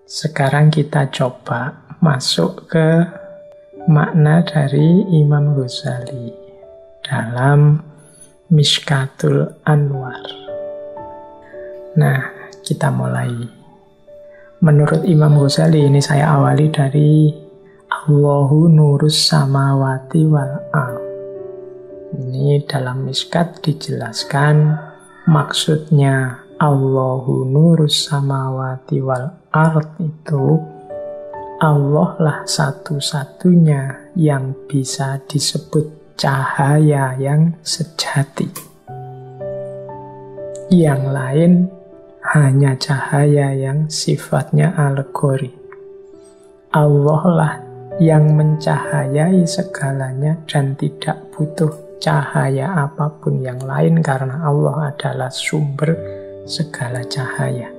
Sekarang kita coba masuk ke makna dari Imam Ghazali dalam Mishkatul Anwar. Nah, kita mulai. Menurut Imam Ghazali, ini saya awali dari Allahu nurus samawati wal ard. Ini dalam Mishkat dijelaskan maksudnya Allahu nurus samawati wal ard itu Allah lah satu-satunya yang bisa disebut cahaya yang sejati. Yang lain hanya cahaya yang sifatnya alegori. Allah lah yang mencahayai segalanya dan tidak butuh cahaya apapun yang lain karena Allah adalah sumber segala cahaya.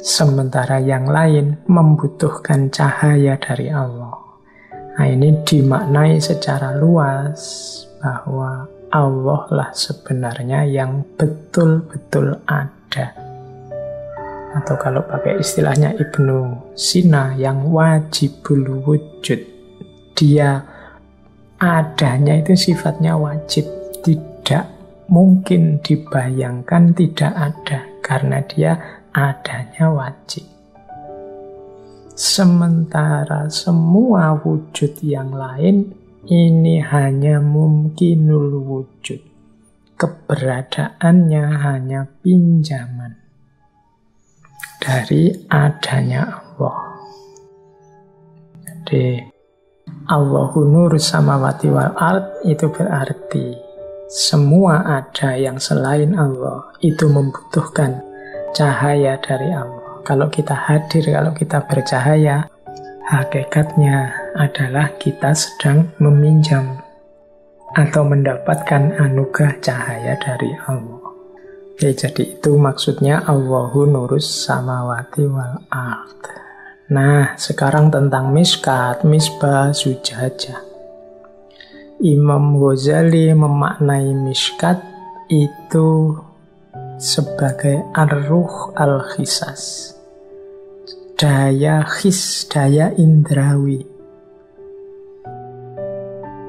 Sementara yang lain membutuhkan cahaya dari Allah. Nah, ini dimaknai secara luas bahwa Allah lah sebenarnya yang betul-betul ada. Atau kalau pakai istilahnya Ibnu Sina, yang wajibul wujud. Dia adanya itu sifatnya wajib, tidak mungkin dibayangkan tidak ada, karena dia adanya wajib. Sementara semua wujud yang lain ini hanya mungkinul wujud. Keberadaannya hanya pinjaman dari adanya Allah. Jadi Allahu nurus samawati wal ard itu berarti semua ada yang selain Allah itu membutuhkan cahaya dari Allah. Kalau kita hadir, kalau kita bercahaya, hakikatnya adalah kita sedang meminjam atau mendapatkan anugerah cahaya dari Allah. Oke, jadi itu maksudnya Allahu nurus samawati wal ard. Nah, sekarang tentang Mishkat, Misbah Zujajah. Imam Ghazali memaknai Mishkat itu sebagai ar-ruh al-khisas, daya khis, daya indrawi.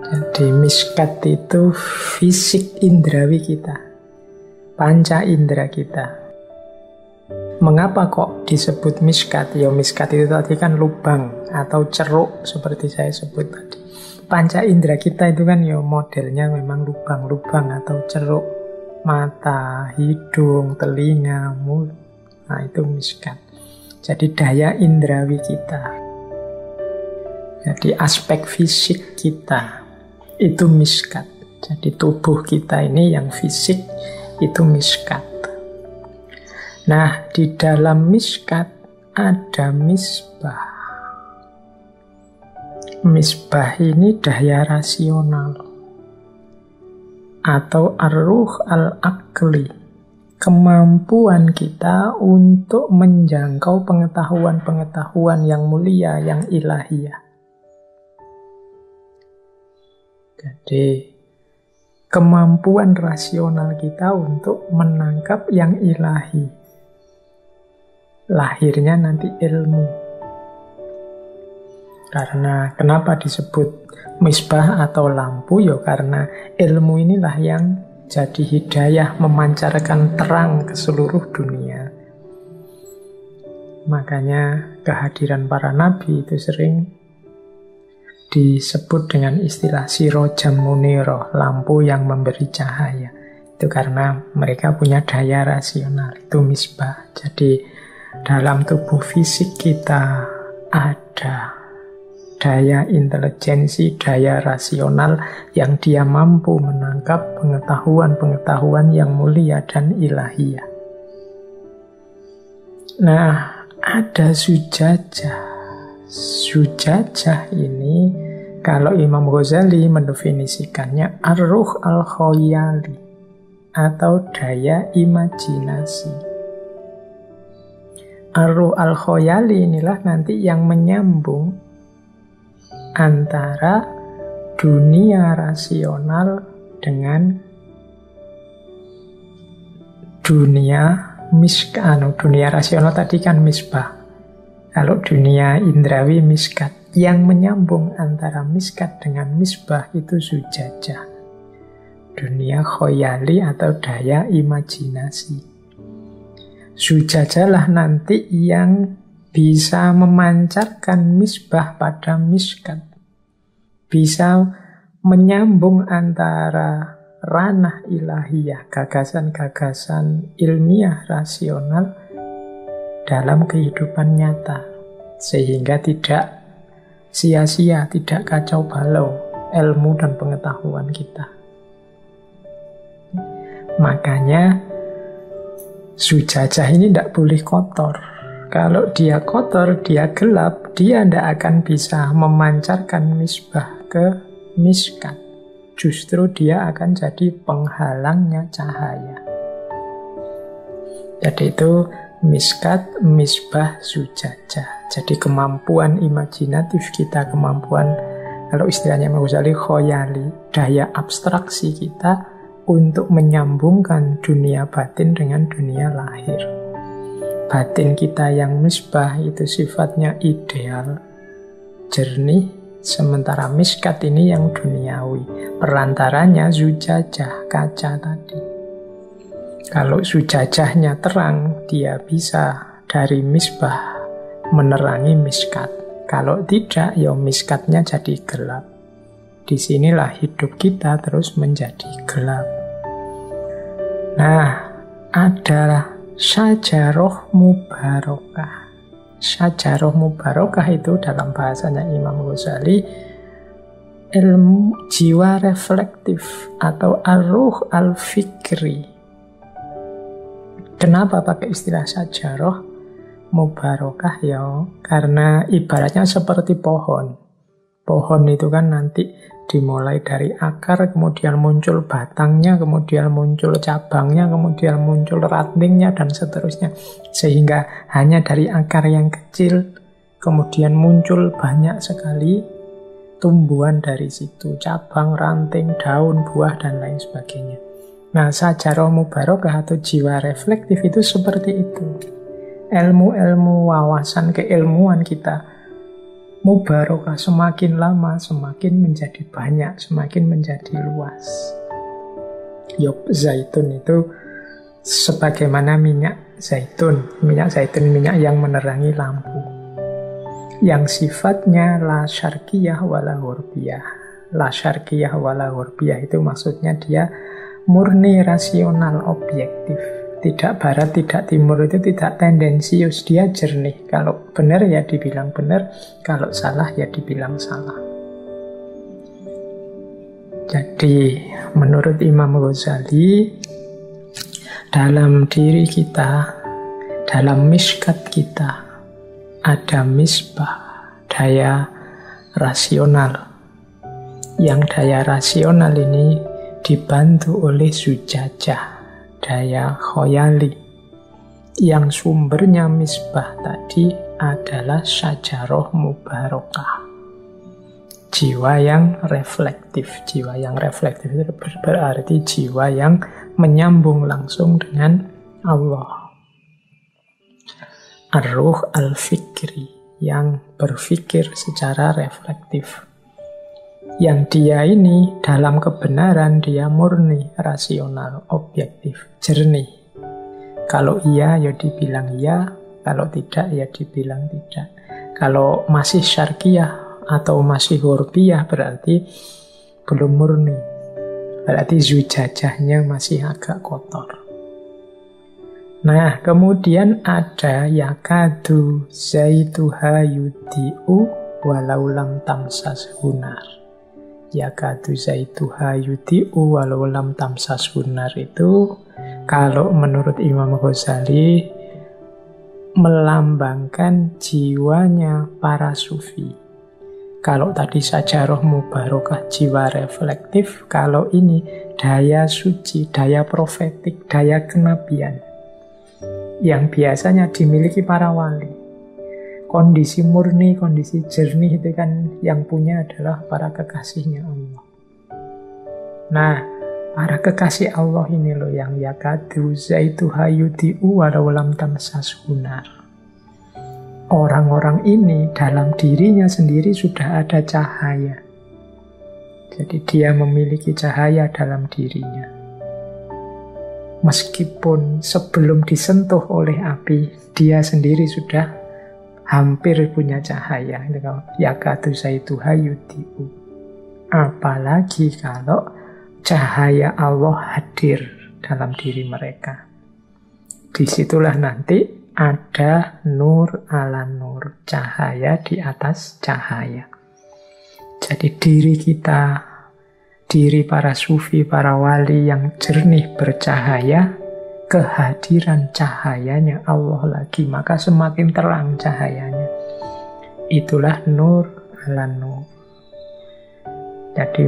Jadi Mishkat itu fisik indrawi kita, panca indera kita. Mengapa kok disebut Mishkat? Ya, Mishkat itu tadi kan lubang atau ceruk seperti saya sebut tadi. Panca indera kita itu kan ya modelnya memang lubang-lubang atau ceruk. Mata, hidung, telinga, mulut. Nah, itu Mishkat. Jadi daya indrawi kita. Jadi aspek fisik kita itu Mishkat. Jadi tubuh kita ini yang fisik itu Mishkat. Nah, di dalam Mishkat ada misbah. Misbah ini daya rasional atau ar-ruh al-aqli, kemampuan kita untuk menjangkau pengetahuan-pengetahuan yang mulia, yang ilahiyah. Jadi kemampuan rasional kita untuk menangkap yang ilahi. Lahirnya nanti ilmu. Karena kenapa disebut misbah atau lampu? Ya karena ilmu inilah yang jadi hidayah, memancarkan terang ke seluruh dunia. Makanya kehadiran para nabi itu sering disebut dengan istilah sirojam muniroh, lampu yang memberi cahaya. Itu karena mereka punya daya rasional, itu misbah. Jadi dalam tubuh fisik kita ada daya intelijensi, daya rasional yang dia mampu menangkap pengetahuan-pengetahuan yang mulia dan ilahiyah. Nah, ada zujajah. Zujajah ini kalau Imam Ghazali mendefinisikannya ar-ruh al-khoyali atau daya imajinasi. Ar-ruh al-khoyali inilah nanti yang menyambung antara dunia rasional dengan dunia dunia rasional tadi kan misbah. Kalau dunia indrawi miskat. Yang menyambung antara miskat dengan misbah itu zujajah. Dunia khoyali atau daya imajinasi. Zujajah lah nanti yang bisa memancarkan misbah pada miskat. Bisa menyambung antara ranah ilahiyah, gagasan-gagasan ilmiah rasional dalam kehidupan nyata, sehingga tidak sia-sia, tidak kacau balau ilmu dan pengetahuan kita. Makanya zujajah ini tidak boleh kotor. Kalau dia kotor, dia gelap, dia tidak akan bisa memancarkan misbah ke miskat. Justru dia akan jadi penghalangnya cahaya. Jadi itu miskat, misbah, zujajah. Jadi kemampuan imajinatif kita, kemampuan, kalau istilahnya Imam Ghazali, khoyali, daya abstraksi kita untuk menyambungkan dunia batin dengan dunia lahir. Batin kita yang misbah itu sifatnya ideal, jernih, sementara miskat ini yang duniawi. Perantaranya zujajah, kaca tadi. Kalau zujajahnya terang, dia bisa dari misbah menerangi miskat. Kalau tidak, ya miskatnya jadi gelap. Disinilah hidup kita terus menjadi gelap. Nah, ada syajaroh mubarokah. Syajaroh mubarokah itu dalam bahasanya Imam Ghazali ilmu jiwa reflektif atau ar-ruh al-fikri. Kenapa pakai istilah syajaroh mubarokah ya? Karena ibaratnya seperti pohon. Pohon itu kan nanti dimulai dari akar, kemudian muncul batangnya, kemudian muncul cabangnya, kemudian muncul rantingnya, dan seterusnya. Sehingga hanya dari akar yang kecil, kemudian muncul banyak sekali tumbuhan dari situ. Cabang, ranting, daun, buah, dan lain sebagainya. Nah, syajaroh mubarokah atau jiwa reflektif itu seperti itu. Ilmu-ilmu wawasan keilmuan kita mubarokah, semakin lama semakin menjadi banyak, semakin menjadi luas. Yop zaitun itu sebagaimana minyak zaitun. Minyak zaitun, minyak yang menerangi lampu, yang sifatnya la syarqiyah wala ghurbiyah. La syarqiyah wala ghurbiyah itu maksudnya dia murni rasional, objektif. Tidak barat, tidak timur, itu tidak tendensius, dia jernih. Kalau benar ya dibilang benar, kalau salah ya dibilang salah. Jadi menurut Imam Ghazali, dalam diri kita, dalam miskat kita, ada misbah, daya rasional. Yang daya rasional ini dibantu oleh zujajah, daya khoyali, yang sumbernya misbah tadi adalah syajaroh mubarokah, jiwa yang reflektif. Jiwa yang reflektif itu berarti jiwa yang menyambung langsung dengan Allah. Ar-ruh al-fikri, yang berpikir secara reflektif. Yang dia ini dalam kebenaran dia murni, rasional, objektif, jernih. Kalau iya ya dibilang iya, kalau tidak ya dibilang tidak. Kalau masih syarqiyah atau masih ghurbiyah berarti belum murni. Berarti zujajahnya masih agak kotor. Nah, kemudian ada yakadu zaituha yudi'u walau lam tamsas hunar. Yakadu zaituha yudi'u walau lam tamsas hunar itu kalau menurut Imam Ghazali melambangkan jiwanya para sufi. Kalau tadi syajaroh mubarokah, jiwa reflektif, kalau ini daya suci, daya profetik, daya kenabian yang biasanya dimiliki para wali. Kondisi murni, kondisi jernih itu kan yang punya adalah para kekasihnya Allah. Nah, Para kekasih Allah ini loh yang yakadu zaituha yudhi'u walau lam tamsashu nar. Orang-orang ini dalam dirinya sendiri sudah ada cahaya. Jadi dia memiliki cahaya dalam dirinya. Meskipun sebelum disentuh oleh api, dia sendiri sudah hampir punya cahaya. Yakadu zaituha yudhi'u. Apalagi kalau cahaya Allah hadir dalam diri mereka. Disitulah nanti ada nur ala nur, cahaya di atas cahaya. Jadi diri kita, diri para sufi, para wali yang jernih bercahaya, kehadiran cahayanya Allah lagi, maka semakin terang cahayanya. Itulah nur ala nur. Jadi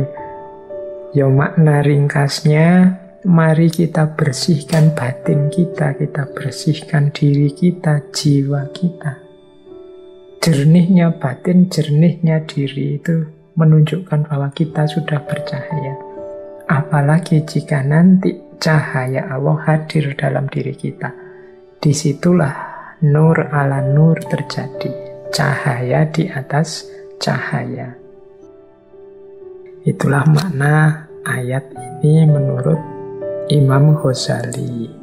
ya makna ringkasnya, mari kita bersihkan batin kita bersihkan diri kita, jiwa kita. Jernihnya batin, jernihnya diri itu menunjukkan bahwa kita sudah bercahaya. Apalagi jika nanti cahaya Allah hadir dalam diri kita. Disitulah nur ala nur terjadi. Cahaya di atas cahaya. Itulah makna ayat ini menurut Imam Ghazali.